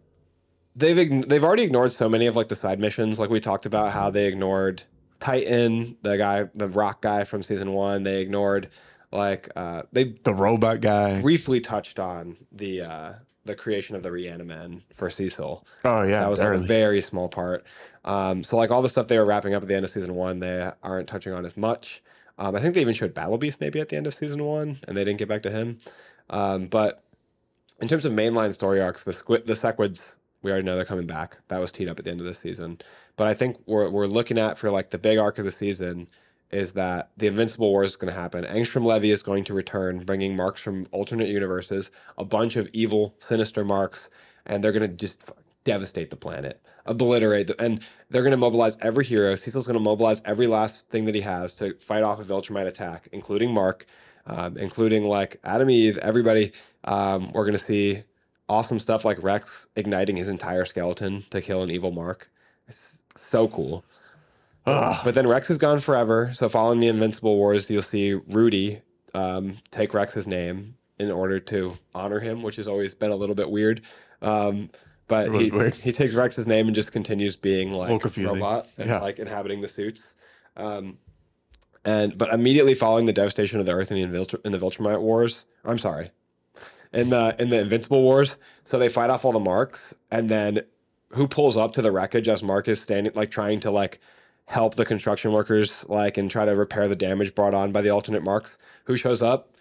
they've already ignored so many of like the side missions. Like we talked about how they ignored Titan, the rock guy from season 1. They ignored the robot guy briefly touched on the creation of the Reaniman for Cecil. Oh yeah, that was like a very small part. So like all the stuff they were wrapping up at the end of season 1, they aren't touching on as much. I think they even showed Battle Beast maybe at the end of season 1, and they didn't get back to him. But in terms of mainline story arcs, the Sequids, we already know they're coming back. That was teed up at the end of this season. But I think we're looking at for like the big arc of the season is that the Invincible Wars is going to happen. Angstrom Levy is going to return, bringing marks from alternate universes, a bunch of evil, sinister marks, and they're going to just devastate the planet, obliterate and they're going to mobilize every hero. Cecil's going to mobilize every last thing that he has to fight off a Viltrumite attack, including Mark, including like Adam Eve, everybody. We're going to see awesome stuff like Rex igniting his entire skeleton to kill an evil Mark. It's so cool. But then Rex is gone forever. So following the Invincible Wars, you'll see Rudy take Rex's name in order to honor him, which has always been a little bit weird. But he takes Rex's name and just continues being like a robot and like inhabiting the suits. But immediately following the devastation of the Earth in the Viltrumite Wars, I'm sorry, in the Invincible Wars, so they fight off all the marks, and then who pulls up to the wreckage as Mark is standing, like trying to like help the construction workers, like and try to repair the damage brought on by the alternate marks? Who shows up?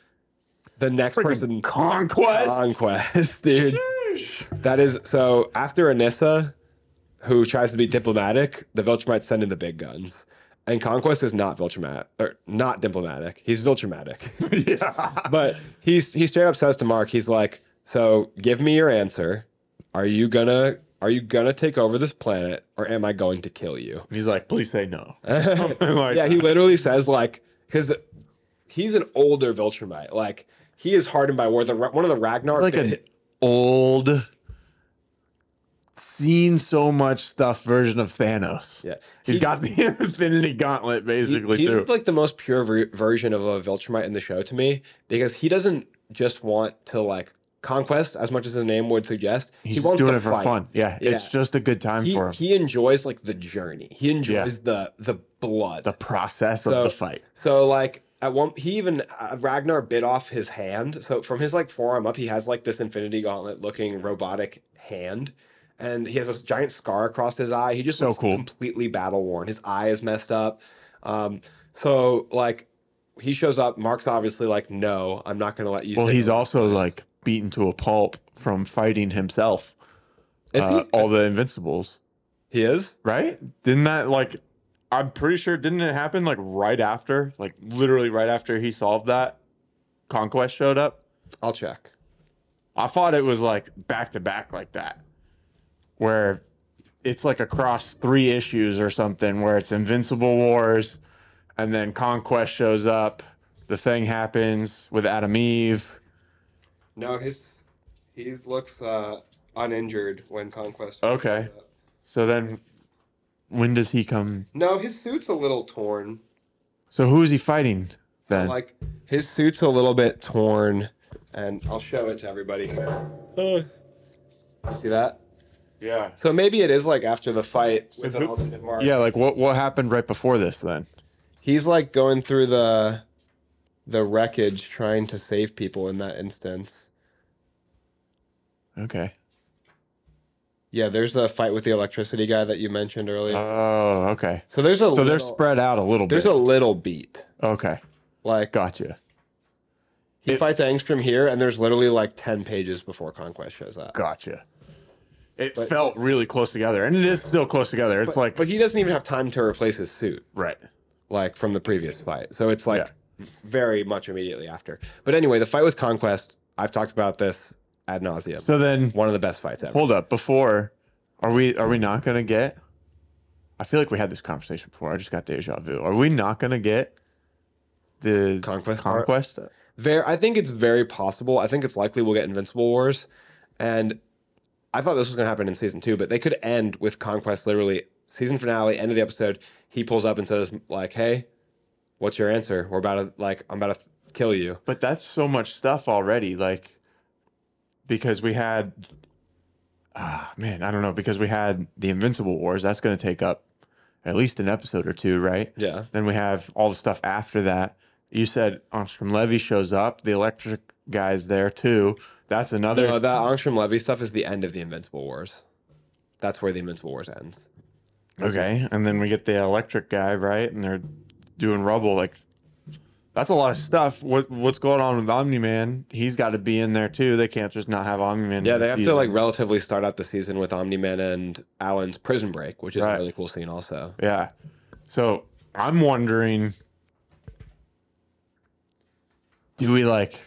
The next person, Conquest, dude. Sheesh. That is so. After Anissa, who tries to be diplomatic, the Viltrumites send in the big guns, and Conquest is not not diplomatic. He's Viltrumatic. Yeah. But he straight up says to Mark, he's like, "So give me your answer. Are you gonna take over this planet, or am I going to kill you?" He's like, please say no. Something like Yeah, he that. literally says like, because he's an older Viltrumite, like he is hardened by war. One of the Ragnar, It's like an old, seen so much stuff version of Thanos. yeah, He's got the Infinity Gauntlet basically he's too. like the most pure version of a Viltrumite in the show to me, because he doesn't just want to like conquest as much as his name would suggest. He's He just wants doing to it for fight. fun. Yeah, it's just a good time for him. He enjoys like the journey. He enjoys the blood, The process of the fight. So like at one, he even Ragnar bit off his hand. So from his like forearm up, he has like this Infinity Gauntlet looking robotic hand, and he has this giant scar across his eye. He just So looks cool. completely battle worn. His eye is messed up. So like he shows up. Mark's obviously like, no, I'm not going to let you. Well, take he's over also this." like beaten to a pulp from fighting himself. Is he? All the Invincibles, He is. right? Didn't that like? I'm pretty sure didn't it happen like right after, like literally right after he solved that? Conquest showed up. I'll check. I thought it was like back to back like that, where it's like across 3 issues or something, where it's Invincible Wars, and then Conquest shows up. The thing happens with Adam Eve. No, he looks uninjured when Conquest. Okay. So then, when does he come? No, his suit's a little torn. So who is he fighting then? Like his suit's a little bit torn, and I'll show it to everybody. You see that? Yeah. So maybe it is like after the fight with an alternate Mark. Yeah, like what happened right before this then? He's like going through the wreckage trying to save people in that instance. Okay. Yeah, there's a fight with the electricity guy that you mentioned earlier. Oh, okay. So there's They're spread out a little bit. There's a little beat. Okay. Like Gotcha. he fights Angstrom here, and there's literally like 10 pages before Conquest shows up. Gotcha. It felt really close together, and it is still close together. It's But he doesn't even have time to replace his suit, right. like from the previous fight. So it's like very much immediately after. But anyway, the fight with Conquest, I've talked about this ad nauseum. So then, One of the best fights ever. hold up. Before, are we not gonna get? I feel like we had this conversation before. I just got deja vu. Are we not gonna get the Conquest part? Conquest? I think it's very possible. I think it's likely we'll get Invincible Wars. And I thought this was going to happen in season 2, but they could end with Conquest literally season finale, end of the episode. He pulls up and says like, "Hey, what's your answer? I'm about to kill you." But that's so much stuff already. Like, because we had, man, I don't know. Because we had the Invincible Wars. That's going to take up at least an episode or 2, right? Yeah. Then we have all the stuff after that. You said Armstrong Levy shows up. The electric guy's there too. That's another. No, that Angstrom Levy stuff is the end of the Invincible Wars. That's where the Invincible Wars ends. Okay, and then we get the electric guy, right? And they're doing rubble. Like, that's a lot of stuff. What's going on with Omni Man? He's got to be in there too. They can't just not have Omni Man. Yeah, they have to like relatively start out the season with Omni-Man and Alan's prison break, which is a really cool scene also. Yeah. So I'm wondering, do we like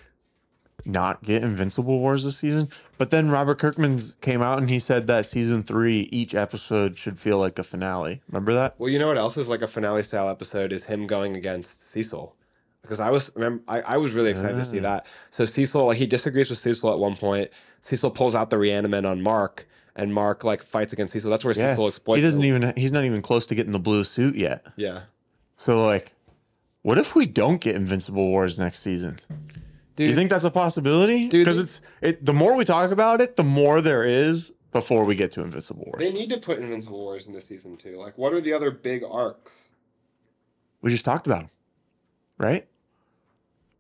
not get Invincible Wars this season? But then Robert Kirkman's came out and he said that season 3, each episode should feel like a finale. Remember that? Well, you know what else is like a finale style episode is him going against Cecil. Because I was really excited to see that. So Cecil, like he disagrees with Cecil at one point. Cecil pulls out the reanimant on Mark, and Mark like fights against Cecil. That's where Cecil exploits. He's not even close to getting the blue suit yet. Yeah. So like, what if we don't get Invincible Wars next season? Do you think that's a possibility? Dude, Because the more we talk about it, the more there is before we get to Invincible Wars. They need to put Invincible Wars into season 2. Like, what are the other big arcs? We just talked about them, right?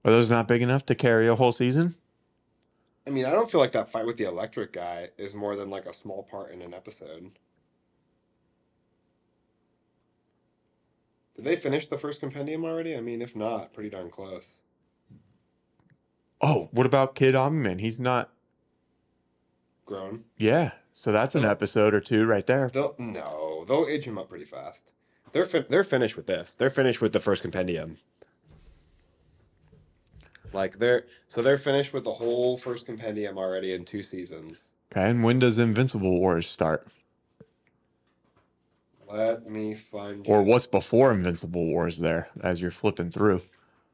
Are those not big enough to carry a whole season? I mean, I don't feel like that fight with the electric guy is more than like a small part in an episode. Did they finish the first compendium already? I mean, if not, pretty darn close. Oh, what about Kid Omni-Man? He's not. Grown. Yeah. So that's an episode or two right there. They'll age him up pretty fast. They're finished with this. They're finished with the first compendium. Like they're finished with the whole first compendium already in 2 seasons. Okay. And when does Invincible Wars start? Let me find. Or what's before Invincible Wars there as you're flipping through?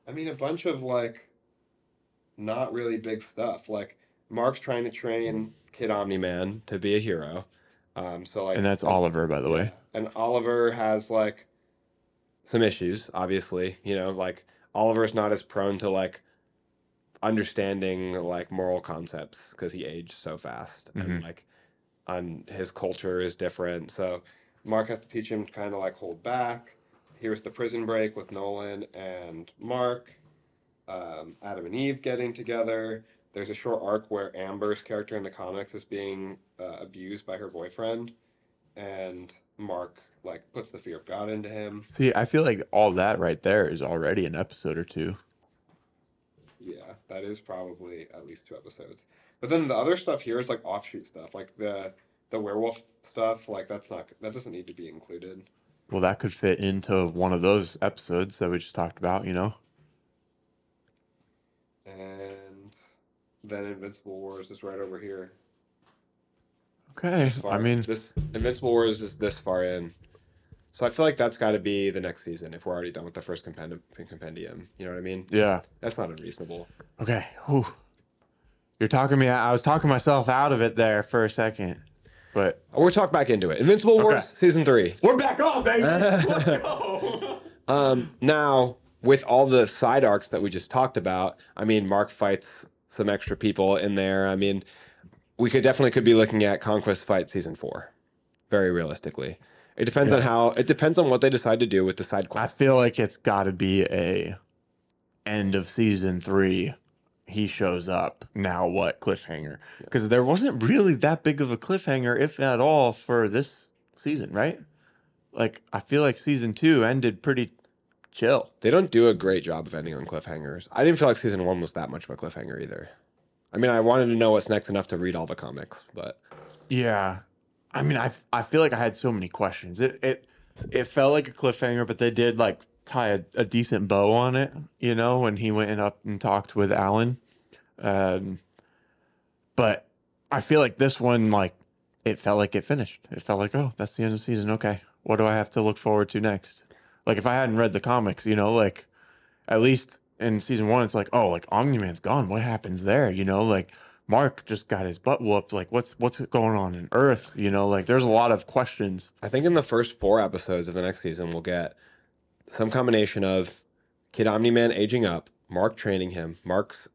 I mean, a bunch of like not really big stuff. Like Mark's trying to train Kid Omni-Man to be a hero. So like, And that's Oliver, by the way. And Oliver has like some issues, obviously. You know, like Oliver's not as prone to like understanding like moral concepts because he aged so fast, and like on his culture is different. So Mark has to teach him to kind of like hold back. Here's the prison break with Nolan and Mark. Adam and Eve getting together. There's a short arc where Amber's character in the comics is being abused by her boyfriend, and Mark like puts the fear of God into him. See, I feel like all that right there is already an episode or two. Yeah, that is probably at least 2 episodes. But then the other stuff here is like offshoot stuff, like the werewolf stuff. Like that doesn't need to be included. Well, that could fit into one of those episodes that we just talked about, you know? And then Invincible Wars is right over here. Okay, I mean, this Invincible Wars is this far in, so I feel like that's got to be the next season if we're already done with the first compendium. You know what I mean? Yeah. That's not unreasonable. Okay. Whew. You're talking me. I was talking myself out of it there for a second, but we're talking back into it. Invincible Wars season 3. We're back on, baby. Let's go. Now with all the side arcs that we just talked about, I mean, Mark fights some extra people in there. I mean, we could be looking at Conquest Fight season 4, very realistically. It depends on what they decide to do with the side quests. I feel like it's got to be a end of season 3. He shows up. Now what? Cliffhanger. Because there wasn't really that big of a cliffhanger, if at all, for this season, right? Like, I feel like season 2 ended pretty chill. They don't do a great job of ending on cliffhangers. I didn't feel like season 1 was that much of a cliffhanger either. I mean, I wanted to know what's next enough to read all the comics, but yeah. I mean, I feel like I had so many questions. It felt like a cliffhanger, but they did like tie a decent bow on it, you know, when he went up and talked with Alan. But I feel like this one, like, it felt like it finished. It felt like, oh, that's the end of the season. Okay, what do I have to look forward to next? Like, if I hadn't read the comics, you know, like, at least in season 1, it's like, oh, like, Omni-Man's gone. What happens there? You know, like, Mark just got his butt whooped. Like, what's going on in Earth? You know, like, there's a lot of questions. I think in the first 4 episodes of the next season, we'll get some combination of Kid Omni-Man aging up, Mark training him,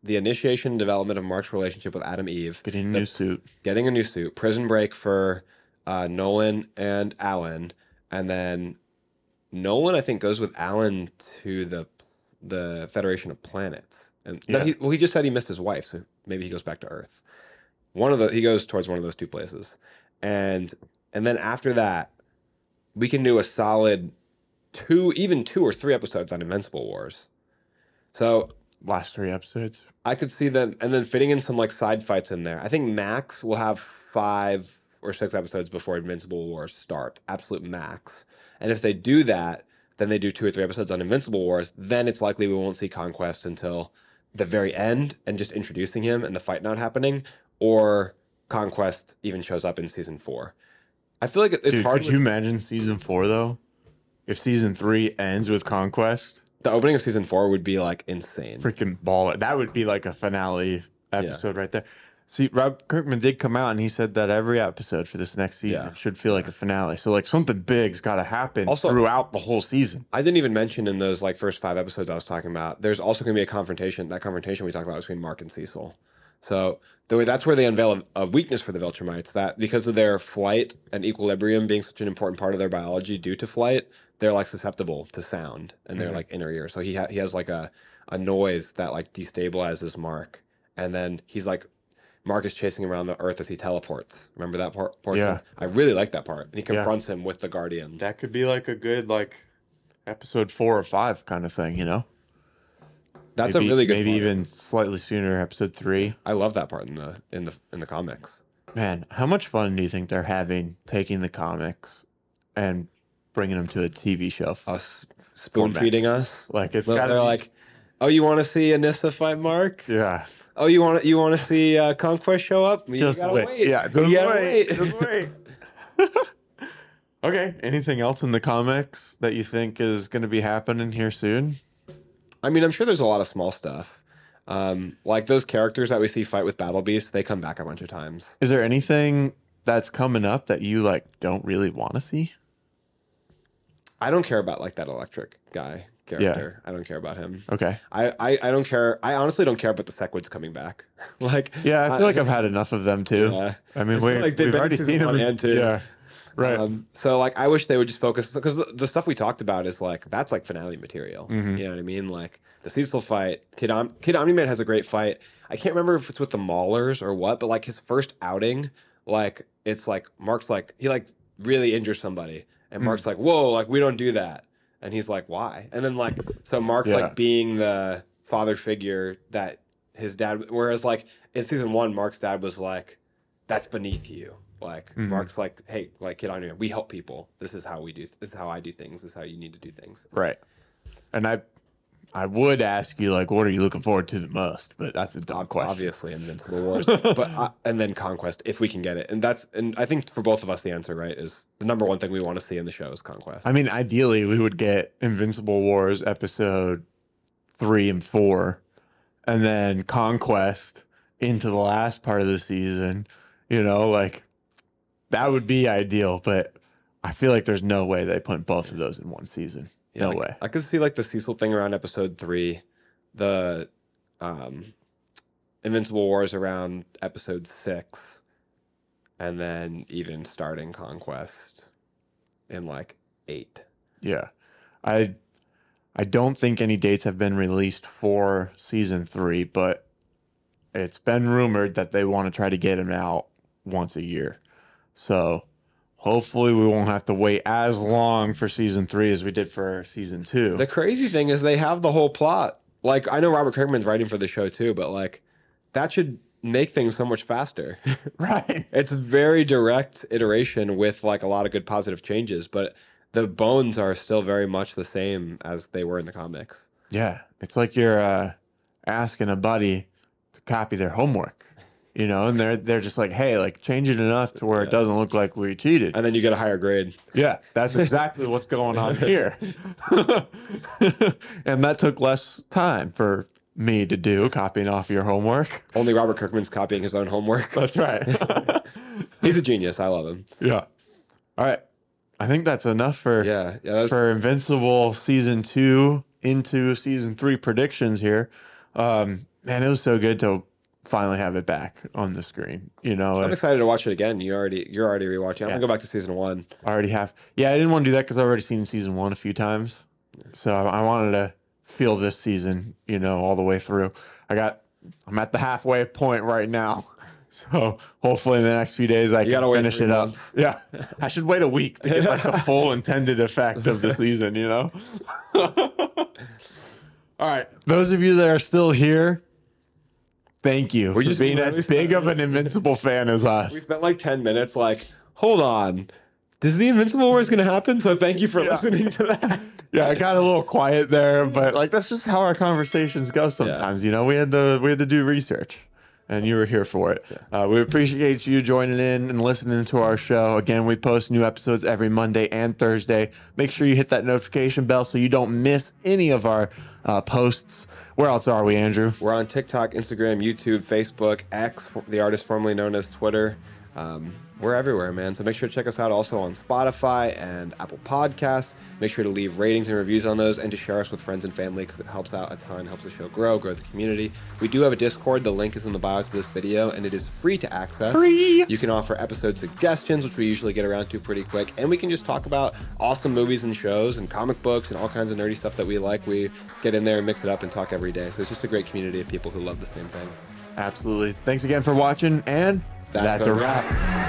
the initiation and development of Mark's relationship with Adam Eve. Getting a new suit. Prison break for Nolan and Alan. And then Nolan, I think, goes with Alan to the Federation of Planets. And he just said he missed his wife, so maybe he goes back to Earth. He goes towards one of those 2 places. And then after that, we can do a solid 2 or 3 episodes on Invincible Wars. So last 3 episodes. I could see them, and then fitting in some like side fights in there. I think max will have 5 or 6 episodes before Invincible Wars start. Absolute max. And if they do that, then they do 2 or 3 episodes on Invincible Wars. Then it's likely we won't see Conquest until the very end and just introducing him and the fight not happening, or Conquest even shows up in season 4. I feel like it's hard. Could you imagine season 4 though? If season 3 ends with Conquest, the opening of season 4 would be like insane. Freaking baller. That would be like a finale episode right there. See, Rob Kirkman did come out and he said that every episode for this next season should feel like a finale. So like something big's got to happen throughout the whole season. I didn't even mention in those like first 5 episodes I was talking about, there's also going to be a confrontation. That confrontation we talked about between Mark and Cecil. So that's where they unveil a weakness for the Viltrumites, that because of their flight and equilibrium being such an important part of their biology due to flight, they're like susceptible to sound and their like inner ear. So he has like a noise that like destabilizes Mark. And then he's like, Mark is chasing him around the Earth as he teleports. Remember that part? Yeah. I really like that part. And he confronts him with the Guardians. That could be like a good like episode 4 or 5 kind of thing, you know? That's a really good maybe point. even slightly sooner, episode 3. I love that part in the comics. Man, how much fun do you think they're having taking the comics and bringing them to a TV show? Us spoon feeding us. Like it's They're got to be like, oh, you want to see Anissa fight Mark? yeah. Oh, you want to see Conquest show up? You Just gotta wait. Yeah, just You gotta wait. Just wait. Okay. Anything else in the comics that you think is going to be happening here soon? I mean, I'm sure there's a lot of small stuff. Like those characters that we see fight with Battle Beast, they come back a bunch of times. Is there anything that's coming up that you like don't really want to see? I don't care about like that electric guy character. I don't care about him. Okay. I don't care. I honestly don't care about the Sequids coming back. Like, Yeah, I feel like I've had enough of them too. Yeah. I mean, It's been like they've we've been already season seen them. 1 and 2. Yeah. Right. So like, I wish they would just focus because the stuff we talked about is like that's like finale material. Mm-hmm. You know what I mean? Like the Cecil fight, Kid Omni-Man has a great fight. I can't remember if it's with the Maulers or what, but like his first outing, like it's like Mark's like he like really injures somebody, and Mark's like, whoa, like we don't do that, and he's like, why? And then like so Mark's Yeah. like being the father figure that his dad, whereas like in season 1, Mark's dad was like, that's beneath you. Like Mark's like, hey, like Kid Omni-Man, we help people. This is how we do. This is how I do things. This is how you need to do things. Right. And I would ask you like, what are you looking forward to the most? But that's a dumb question. Obviously, Invincible Wars, but and then Conquest if we can get it. And I think for both of us, the answer right is the number one thing we want to see in the show is Conquest. I mean, ideally, we would get Invincible Wars episode 3 and 4, and then Conquest into the last part of the season. You know, like that would be ideal. But I feel like there's no way they put both of those in one season. No like, way. I could see like the Cecil thing around episode 3, the Invincible Wars around episode 6, and then even starting Conquest in like 8. Yeah. I don't think any dates have been released for season 3, but it's been rumored that they want to try to get him out once a year. So hopefully we won't have to wait as long for season 3 as we did for season 2. The crazy thing is they have the whole plot. Like I know Robert Kirkman's writing for the show too, but like that should make things so much faster. Right. It's very direct iteration with like a lot of good positive changes, but the bones are still very much the same as they were in the comics. Yeah. It's like you're asking a buddy to copy their homework, you know, and they're just like, hey, like change it enough to where it doesn't look like we cheated. And then you get a higher grade. Yeah, that's exactly what's going on here. And that took less time for me to do, copying off your homework. Only Robert Kirkman's copying his own homework. That's right. He's a genius. I love him. Yeah. All right. I think that's enough for for Invincible season 2 into season 3 predictions here. Man, it was so good to finally have it back on the screen. You know, I'm excited to watch it again. You're already rewatching. I'm gonna go back to season 1. I already have. Yeah, I didn't want to do that because I've already seen season 1 a few times. So I wanted to feel this season, you know, all the way through. I'm at the halfway point right now. So hopefully in the next few days I can finish it up. Yeah. I should wait a week to get like the full intended effect of the season, you know? All right. Those of you that are still here, thank you for just being as big of an Invincible fan as We us. spent like 10 minutes like, hold on. Is the Invincible War going to happen? So thank you for listening to that. Yeah, I got a little quiet there, but like that's just how our conversations go sometimes. You know, we had to do research, and you were here for it. We appreciate you joining in and listening to our show. Again, we post new episodes every Monday and Thursday. Make sure you hit that notification bell so you don't miss any of our posts. Where else are we, Andrew? We're on TikTok, Instagram, YouTube, Facebook, X, the artist formerly known as Twitter. We're everywhere, man. So make sure to check us out also on Spotify and Apple Podcasts. Make sure to leave ratings and reviews on those and to share us with friends and family because it helps out a ton, helps the show grow the community. We do have a Discord. The link is in the bio to this video, and it is free to access. Free! You can offer episode suggestions, which we usually get around to pretty quick, and we can just talk about awesome movies and shows and comic books and all kinds of nerdy stuff that we like. We get in there and mix it up and talk every day. So it's just a great community of people who love the same thing. Absolutely. Thanks again for watching, and that's a wrap.